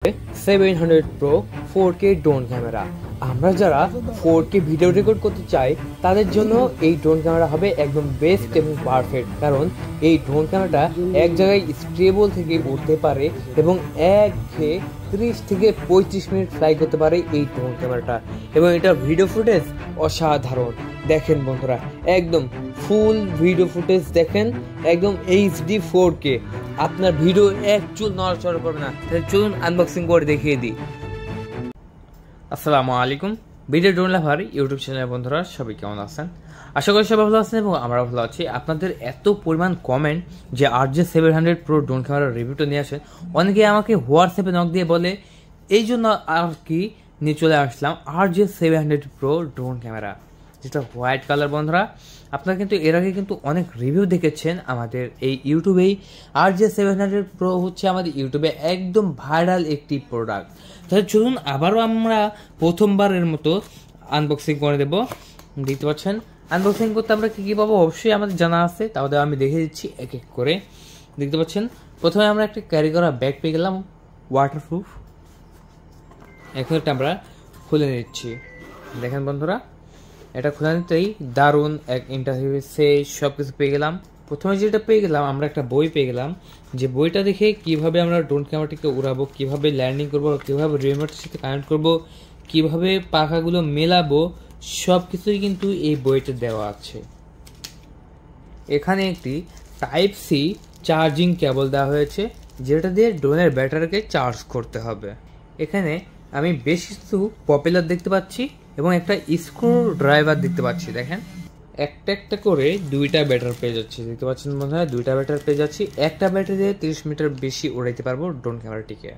700 Pro 4K drone camera. আমরা যারা 4K video record করতে চাই তাদের জন্য এই ড্রোন ক্যামেরা হবে একদম বেস্ট এবং পারফেক্ট, কারণ এই ড্রোন ক্যামেরাটা এক জায়গায় স্টেবল থেকে উঠতে পারে এবং একঘেয়ে 30 থেকে 35 মিনিট ফ্লাই করতে পারে এই ড্রোন ক্যামেরাটা, এবং এটা ভিডিও ফুটেজ অসাধারণ। দেখেন বন্ধুরা, একদম ফুল ভিডিও ফুটেজ দেখেন, একদম HD 4K। আপনার ভিডিও এক চুল নড়াচড়া করবে না। তাহলে চলুন আনবক্সিং করে দেখিয়ে দিই। আসসালামু আলাইকুম, ভিডিও ড্রোন লাভার ইউটিউব চ্যানেলের বন্ধুরা সবাই কেমন আছেন? আশা করি সবাই ভালো আছেন এবং আমরা ভালো আছি। আপনাদের এত পরিমাণ কমেন্ট যে RJ700 Pro ড্রোন ক্যামেরার রিভিউটা নিয়ে আসেন, অনেকে আমাকে হোয়াটসঅ্যাপে নক দিয়ে বলে, এই জন্য আর কি নিয়ে চলে আসলাম RJ700 Pro ড্রোন ক্যামেরা, যেটা হোয়াইট কালার। বন্ধুরা, আপনারা কিন্তু এর আগে কিন্তু অনেক রিভিউ দেখেছেন আমাদের এই ইউটিউবেই। RJ700 Pro হচ্ছে আমাদের ইউটিউবে একদম ভাইরাল একটি প্রোডাক্ট। তাহলে চলুন আবারও আমরা প্রথমবারের মতো আনবক্সিং করে দেব। দেখতে পাচ্ছেন আনবক্সিং করতে আমরা কী কী পাবো অবশ্যই আমাদের জানা আছে, তাহলে আমি দেখে দিচ্ছি এক এক করে। দেখতে পাচ্ছেন প্রথমে আমরা একটা ক্যারি করা ব্যাগ পেয়ে গেলাম, ওয়াটারপ্রুফ। এখন এটা আমরা খুলে নিচ্ছি। দেখেন বন্ধুরা, এটা খোলা নিতেই দারুণ এক ইন্টারফেসে সব কিছু পেয়ে গেলাম। প্রথমে যেটা পেয়ে গেলাম, আমরা একটা বই পেয়ে গেলাম, যে বইটা দেখে কিভাবে আমরা ড্রোন ক্যামেরাটিকে উড়াবো, কিভাবে ল্যান্ডিং করবো, কিভাবে রিমোটের সাথে কানেক্ট করবো, কিভাবে পাখাগুলো মেলাবো, সব কিছুই কিন্তু এই বইতে দেওয়া আছে। এখানে একটি Type-C চার্জিং কেবল দেওয়া হয়েছে, যেটা দিয়ে ড্রোনের ব্যাটারিকে চার্জ করতে হবে। এখানে আমি বেশ কিছু পপুলার দেখতে পাচ্ছি এবং একটা স্ক্রু ড্রাইভার দেখতে পাচ্ছি। দেখেন একটা একটা করে দুইটা ব্যাটারি পেয়ে যাচ্ছি। দেখতে পাচ্ছেন বন্ধুরা, দুইটা ব্যাটারি পেয়ে যাচ্ছি। একটা ব্যাটারি দিয়ে 30 মিটার বেশি উড়াইতে পারবো ড্রোন ক্যামেরাটিকে।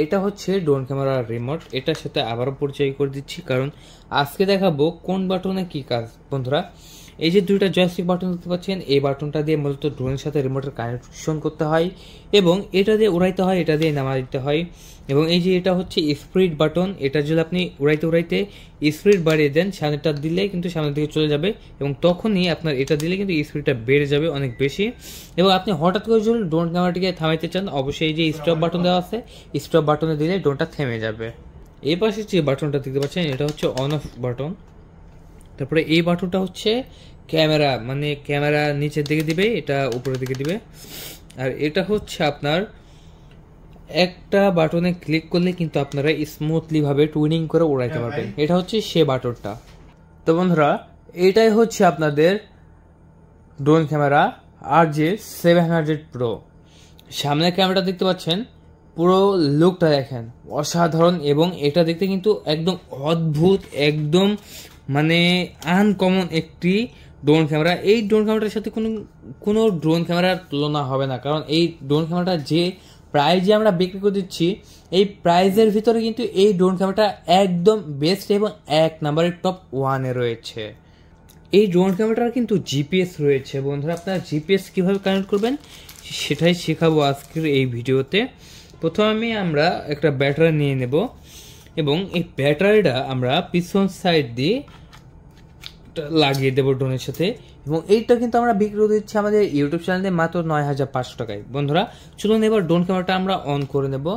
এটা হচ্ছে ড্রোন ক্যামেরার রিমোট। এটার সাথে আবারও পরিচয় করে দিচ্ছি, কারণ আজকে দেখাবো কোন বাটনে কি কাজ। বন্ধুরা, এই যে দুইটা জয়স্টিক বাটন দেখতে পাচ্ছেন, এই বাটনটা দিয়ে মূলত ড্রোনের সাথে রিমোটের কানেকশন করতে হয় এবং এটা দিয়ে উড়াইতে হয়, এটা দিয়ে নামা দিতে হয়। এবং এই যে এটা হচ্ছে স্পিড বাটন, এটা যদি আপনি উড়াইতে উড়াইতে স্পিড বাড়িয়ে দেন, সামনেটা দিলে কিন্তু সামনের দিকে চলে যাবে এবং তখনই আপনার এটা দিলে কিন্তু স্পিডটা বেড়ে যাবে অনেক বেশি। এবং আপনি হঠাৎ করে যদি ড্রোন ক্যামেরাটিকে থামাইতে চান, অবশ্যই এই যে স্টপ বাটন দেওয়া আছে, স্টপ বাটনে দিলে ড্রোনটা থেমে যাবে। এই পাশে যে বাটনটা দেখতে পাচ্ছেন, এটা হচ্ছে অন অফ বাটন। তারপরে এই বাটনটা হচ্ছে ক্যামেরা, মানে ক্যামেরা নিচের দিকে দিবে, এটা উপরের দিকে দিবে। আর এটা হচ্ছে আপনার একটা বাটনে ক্লিক করলে কিন্তু আপনারা স্মুথলি ভাবে টুইনিং করে উড়াইতে পারবেন। এটা হচ্ছে সে বাটনটা। তো বন্ধুরা, এটাই হচ্ছে আপনাদের ড্রোন ক্যামেরা RJ700 Pro। সামনের ক্যামেরাটা দেখতে পাচ্ছেন, পুরো লুকটা দেখেন অসাধারণ, এবং এটা দেখতে কিন্তু একদম অদ্ভুত, একদম মানে আনকমন একটি ড্রোন ক্যামেরা। এই ড্রোন ক্যামেরাটার সাথে কোনো ড্রোন ক্যামেরার তুলনা হবে না, কারণ এই ড্রোন ক্যামেরাটা যে প্রাইজে আমরা বিক্রি করে দিচ্ছি, এই প্রাইজের ভিতরে কিন্তু এই ড্রোন ক্যামেরাটা একদম বেস্ট এবং এক নম্বরের টপ 1-এ রয়েছে। এই ড্রোন ক্যামেরাটার কিন্তু জিপিএস রয়েছে। বন্ধুরা, আপনারা জিপিএস কীভাবে কানেক্ট করবেন সেটাই শেখাবো আজকের এই ভিডিওতে। প্রথমে আমরা একটা ব্যাটারি নিয়ে নেব এবং এই ব্যাটারিটা আমরা পিছন সাইড দিয়ে লাগিয়ে দেবো ড্রোনের সাথে, এবং এইটা কিন্তু আমরা বিক্রি করে দিচ্ছি আমাদের ইউটিউব চ্যানেলে মাত্র 9500 টাকায়। বন্ধুরা, চলুন এবার ড্রোন ক্যামেরাটা আমরা অন করে নেব।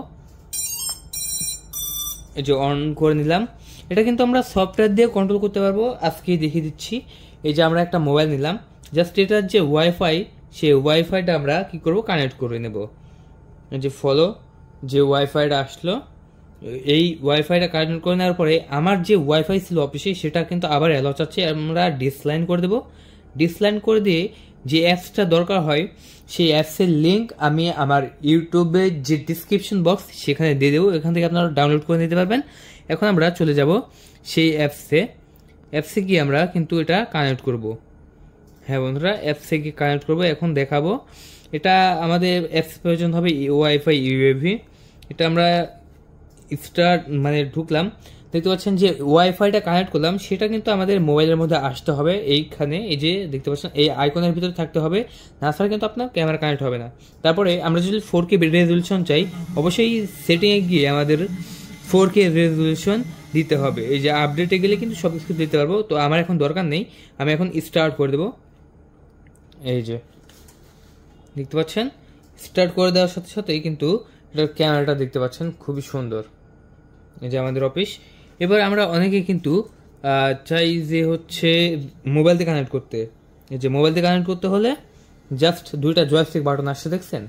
এই যে অন করে নিলাম। এটা কিন্তু আমরা সফটওয়্যার দিয়ে কন্ট্রোল করতে পারবো, আজকেই দেখিয়ে দিচ্ছি। এই যে আমরা একটা মোবাইল নিলাম, জাস্ট এটার যে ওয়াইফাই, সেই ওয়াইফাইটা আমরা কি করব, কানেক্ট করে নেব। এই যে ফলো, যে ওয়াইফাইটা আসলো, এই ওয়াইফাইটা কানেক্ট করে নেওয়ার পরে আমার যে ওয়াইফাই ছিল অফিসে, সেটা কিন্তু আবার অ্যালাউ চাচ্ছে। আমরা ডিসলাইন করে দেবো। ডিসলাইন করে দিয়ে যে অ্যাপসটা দরকার হয়, সেই অ্যাপসের লিঙ্ক আমি আমার ইউটিউবের যে ডিসক্রিপশন বক্স সেখানে দিয়ে দেবো, এখান থেকে আপনারা ডাউনলোড করে নিতে পারবেন। এখন আমরা চলে যাব সেই অ্যাপসে গিয়ে আমরা কিন্তু এটা কানেক্ট করব। হ্যাঁ বন্ধুরা, অ্যাপসে গিয়ে কানেক্ট করবো। এখন দেখাবো এটা আমাদের অ্যাপস প্রয়োজন হবে ওয়াইফাই ইউএভি। এটা আমরা মানে ঢুকলাম, দেখতে পাচ্ছেন যে ওয়াইফাইটা কানেক্ট করলাম, সেটা কিন্তু আমাদের মোবাইলের মধ্যে আসতে হবে। এইখানে এই যে দেখতে পাচ্ছেন, এই আইকনের ভিতরে থাকতে হবে, না ছাড়া কিন্তু আপনার ক্যামেরা কানেক্ট হবে না। তারপরে আমরা যদি 4K রেজলিউশন চাই, অবশ্যই সেটিংয়ে গিয়ে আমাদের 4K রেজলিউশন দিতে হবে। এই যে আপডেটে গেলে কিন্তু সব কিছু দিতে পারবো, তো আমার এখন দরকার নেই। আমি এখন স্টার্ট করে দেবো। এই যে দেখতে পাচ্ছেন, স্টার্ট করে দেওয়ার সাথে সাথেই কিন্তু এটার ক্যামেরাটা দেখতে পাচ্ছেন খুবই সুন্দর। এই যে আমাদের অফিস। এবার আমরা অনেকে কিন্তু চাই যে হচ্ছে মোবাইল দিয়ে কানেক্ট করতে। এই যে মোবাইল দিয়ে কানেক্ট করতে হলে জাস্ট দুইটা জয়স্টিক বাটন আসছে দেখছেন।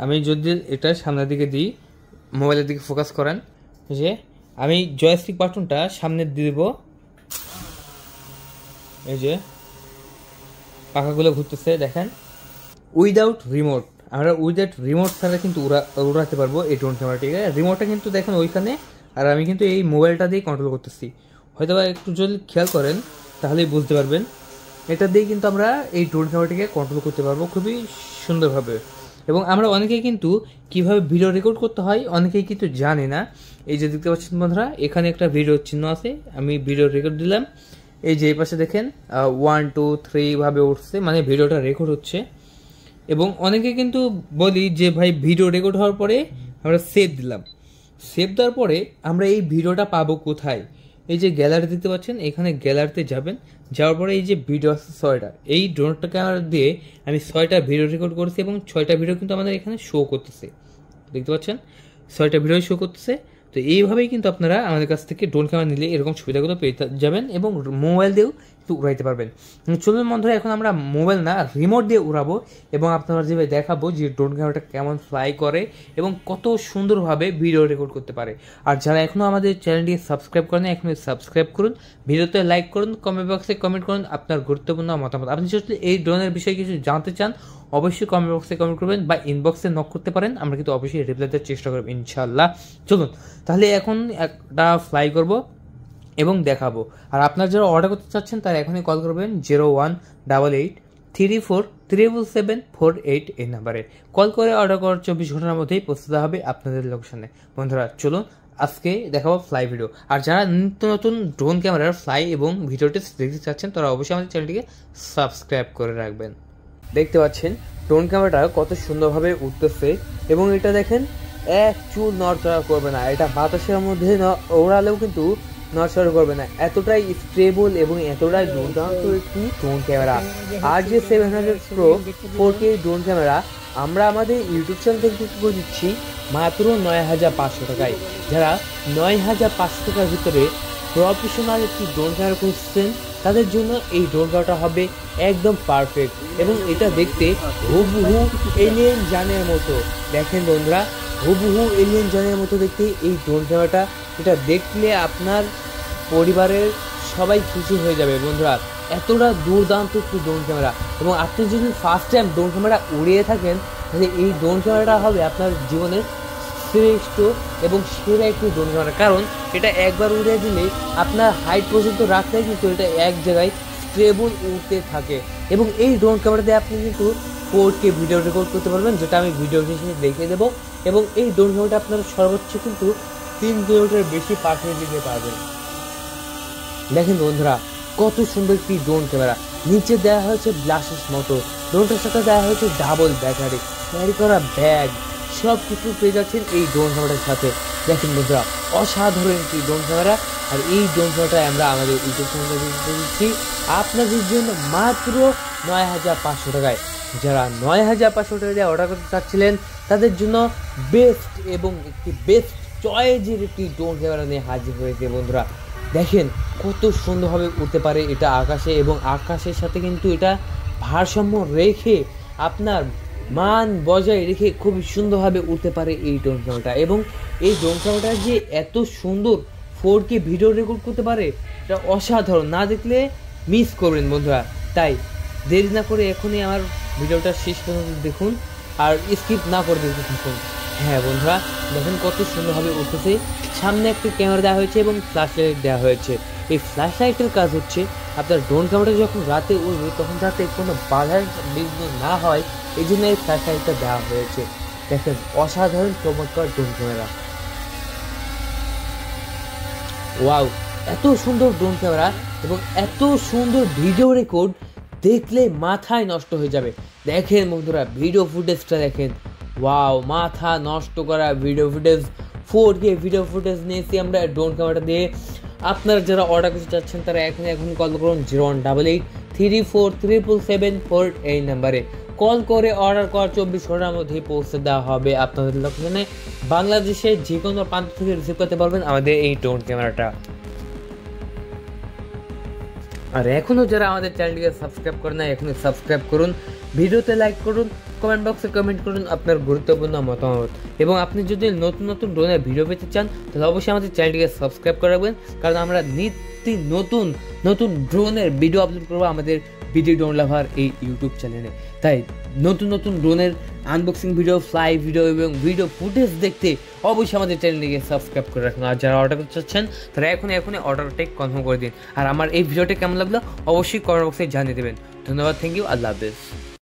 আমি যদি এটা সামনের দিকে দিই, মোবাইলের দিকে ফোকাস করেন, যে আমি জয়স্টিক বাটনটা সামনে দিয়ে দেব, এই যে পাখাগুলো ঘুরতেছে দেখেন। উইদাউট রিমোট, আমরা উইদাউট রিমোট ছাড়া কিন্তু উড়াতে পারবো এই ড্রোন ক্যামেরাটিকে। রিমোটটা কিন্তু দেখেন ওইখানে, আর আমি কিন্তু এই মোবাইলটা দিয়ে কন্ট্রোল করতেছি। হয়তো একটু যদি খেয়াল করেন তাহলেই বুঝতে পারবেন। এটা দিয়ে কিন্তু আমরা এই ড্রোন ক্যামেরাটিকে কন্ট্রোল করতে পারবো খুবই সুন্দরভাবে। এবং আমরা অনেকেই কিন্তু কিভাবে ভিডিও রেকর্ড করতে হয় অনেকেই কিন্তু জানি না। এই যে দেখতে পাচ্ছেন বন্ধুরা, এখানে একটা ভিডিও চিহ্ন আছে, আমি ভিডিও রেকর্ড দিলাম। এই যে এই পাশে দেখেন 1 2 3 ভাবে উঠছে, মানে ভিডিওটা রেকর্ড হচ্ছে। এবং অনেকে কিন্তু বলি যে ভাই ভিডিও রেকর্ড হওয়ার পরে আমরা সেভ দিলাম, সেভ দেওয়ার পরে আমরা এই ভিডিওটা পাবো কোথায়? এই যে গ্যালারি দেখতে পাচ্ছেন, এখানে গ্যালারিতে যাবেন, যাওয়ার পরে এই যে ভিডিও আছে 6টা, এই ড্রোনটা ক্যামেরা দিয়ে আমি 6টা ভিডিও রেকর্ড করেছি এবং 6টা ভিডিও কিন্তু আমাদের এখানে শো করতেছে, দেখতে পাচ্ছেন 6টা ভিডিও শো করতেছে। তো এইভাবেই কিন্তু আপনারা আমাদের কাছ থেকে ড্রোন ক্যামেরা নিলে এরকম সুবিধাগুলো পেয়ে যাবেন এবং মোবাইল দিয়েও কিন্তু উড়াইতে পারবেন। চলুন বন্ধুরা, এখন আমরা মোবাইল না রিমোট দিয়ে উড়াবো এবং আপনারা যেভাবে দেখাবো যে ড্রোন ক্যামেরাটা কেমন ফ্লাই করে এবং কত সুন্দরভাবে ভিডিও রেকর্ড করতে পারে। আর যারা এখনও আমাদের চ্যানেলটিকে সাবস্ক্রাইব করেন, এখন সাবস্ক্রাইব করুন, ভিডিওতে লাইক করুন, কমেন্ট বক্সে কমেন্ট করুন আপনার গুরুত্বপূর্ণ মতামত। আপনি যদি এই ড্রোনের বিষয়ে কিছু জানতে চান অবশ্যই কমেন্ট বক্সে কমেন্ট করবেন বা ইনবক্সে নক করতে পারেন, আমরা কিন্তু অবশ্যই রিপ্লাই দেওয়ার চেষ্টা করব ইনশাল্লাহ। চলুন তাহলে এখন একটা ফ্লাই করব এবং দেখাবো। আর আপনারা যারা অর্ডার করতে চাচ্ছেন তারা এখনই কল করবেন 018834774748 এই নাম্বারে কল করে অর্ডার করার 24 ঘন্টার মধ্যেই পৌঁছতে হবে আপনাদের লোকেশনে। বন্ধুরা চলুন আজকে দেখাবো ফ্লাই ভিডিও। আর যারা নিত্য নতুন ড্রোন ক্যামেরার ফ্লাই এবং ভিডিও টেস্ট দেখতে চাচ্ছেন তারা অবশ্যই আমাদের চ্যানেলটিকে সাবস্ক্রাইব করে রাখবেন। দেখতে পাচ্ছেন ড্রোন ক্যামেরাটা কত সুন্দরভাবে উঠতেছে এবং এটা দেখেন এক চুল নড়চড়া করবে না, এটা বাতাসের মধ্যে ওড়ালেও কিন্তু নড়চড়া করবে না, এতটাই স্টেবল এবং এতটাই দুর্দান্ত একটি drone camera. RJ700 Pro 4K drone camera আমরা আমাদের ইউটিউব চ্যানেল থেকে বিক্রি করে দিচ্ছি মাত্র ৯,৫০০ টাকায়। যারা ৯,৫০০ টাকার ভিতরে প্রফেশনাল একটি ড্রোন ক্যামেরা খুঁজছেন তাদের জন্য এই ড্রোন ক্যামেরাটা হবে একদম পারফেক্ট এবং এটা দেখতে হুবহু এলিয়েন জানের মতো। দেখেন বন্ধুরা, হুবহু এলিয়েন জানের মতো দেখতে এই ড্রোন ক্যামেরাটা, এটা দেখলে আপনার পরিবারের সবাই খুশি হয়ে যাবে বন্ধুরা। এতটা দুর্দান্ত একটি ড্রোন ক্যামেরা এবং আপনি যদি ফার্স্ট টাইম ড্রোন ক্যামেরা উড়িয়ে থাকেন তাহলে এই ড্রোন ক্যামেরাটা হবে আপনার জীবনের শ্রেষ্ঠ এবং সেরা একটি ড্রোন ক্যামেরা। কারণ এটা একবার উড়িয়ে দিলে আপনার হাইট পর্যন্ত রাখলে কিন্তু এটা এক জায়গায় স্টেবল উঠতে থাকে এবং এই ড্রোন ক্যামেরা দিয়ে আপনি কিন্তু 4K ভিডিও রেকর্ড করতে পারবেন, যেটা আমি ভিডিও শেষে দেখিয়ে দেবো। এবং এই ড্রোন ক্যামেরাটা আপনার সর্বোচ্চ কিন্তু 3 কিলোমিটার বেশি পারফেক্ট দিতে পারবেন। দেখেন বন্ধুরা কত সুন্দর একটি ড্রোন ক্যামেরা, নিচে দেওয়া হয়েছে গ্লাসেস মতো, ড্রোনটার সাথে দেওয়া হয়েছে ডাবল ব্যাটারি, ক্যারি করা ব্যাগ, সব কিছু পেয়ে যাচ্ছেন এই ড্রোন ক্যামেরার সাথে। দেখেন বন্ধুরা অসাধারণ একটি ড্রোন ক্যামেরা। আর এই ড্রোন ক্যামেরাটা আমরা আমাদের ইউটিউব চ্যানেলে দিচ্ছি আপনাদের জন্য মাত্র ৯,৫০০ টাকায়। যারা ৯,৫০০ টাকা দিয়ে অর্ডার করতে চাচ্ছিলেন তাদের জন্য বেস্ট এবং একটি বেস্ট চয়েসের একটি ড্রোন ক্যামেরা নিয়ে হাজির হয়েছে বন্ধুরা। দেখেন কত সুন্দরভাবে উঠতে পারে এটা আকাশে এবং আকাশের সাথে কিন্তু এটা ভারসাম্য রেখে আপনার মান বজায় রেখে খুব সুন্দরভাবে উঠতে পারে এই ড্রোন ক্যামেরাটা। এবং এই ড্রোন ক্যামেরাটা যে এত সুন্দর 4K ভিডিও রেকর্ড করতে পারে এটা অসাধারণ, না দেখলে মিস করবেন বন্ধুরা। তাই দেরি না করে এখনই আমার ভিডিওটা শেষ পর্যন্ত দেখুন আর স্কিপ না করে দেখতে থাকুন। হ্যাঁ বন্ধুরা দেখেন কত সুন্দরভাবে উঠতেছে, সামনে একটি ক্যামেরা দেওয়া হয়েছে এবং ফ্ল্যাশ লাইট দেওয়া হয়েছে। এই ফ্ল্যাশ লাইটের কাজ হচ্ছে আপনার ড্রোন ক্যামেরাটা যখন রাতে উঠবে তখন যাতে কোনো বাধার বিঘ্ন না হয় এই জন্য এই ফ্ল্যাশ লাইটটা দেওয়া হয়েছে। দেখেন অসাধারণ চমৎকার ড্রোন ক্যামেরা। ওয়াও, এত সুন্দর ড্রোন ক্যামেরা এবং এত সুন্দর ভিডিও রেকর্ড দেখলে মাথায় নষ্ট হয়ে যাবে। দেখেন বন্ধুরা ভিডিও ফুটেজটা দেখেন, ওয়াও, মাথা নষ্ট করা video footage, 4K video footage নিয়েছি আমরা ড্রোন ক্যামেরাটা দিয়ে। আপনারা যারা অর্ডার করতে চাচ্ছেন তারা এখন কল করুন 018834774748 নাম্বারে কল করে অর্ডার করার 24 ঘন্টার মধ্যেই পৌঁছে দেওয়া হবে আপনাদের লোকেশনে। বাংলাদেশের যে কোনো প্রান্ত থেকে রিসিভ করতে পারবেন আমাদের এই ড্রোন ক্যামেরাটা। আর এখনও যারা আমাদের চ্যানেলটিকে সাবস্ক্রাইব করেন না, এখনই সাবস্ক্রাইব করুন, ভিডিওতে লাইক করুন, কমেন্ট বক্সে কমেন্ট করুন আপনার গুরুত্বপূর্ণ মতামত। এবং আপনি যদি নতুন নতুন ড্রোনের ভিডিও পেতে চান তাহলে অবশ্যই আমাদের চ্যানেলটিকে সাবস্ক্রাইব করে রাখবেন, কারণ আমরা নিত্য নতুন নতুন ড্রোনের ভিডিও আপলোড করবো আমাদের বিডি ড্রোন লাভার এই ইউটিউব চ্যানেলে। তাই নতুন নতুন ড্রোনের আনবক্সিং ভিডিও, ফ্লাই ভিডিও এবং ভিডিও ফুটেজ দেখতে অবশ্যই আমাদের চ্যানেলটিকে সাবস্ক্রাইব করে রাখুন। আর যারা অর্ডার করতে চাচ্ছেন তারা এখনই অর্ডারটাই কনফার্ম করে দিন। আর আমার এই ভিডিওটা কেমন লাগলো অবশ্যই কমেন্ট বক্সে জানিয়ে দেবেন। ধন্যবাদ, থ্যাংক ইউ, আল্লাহ হাফেজ।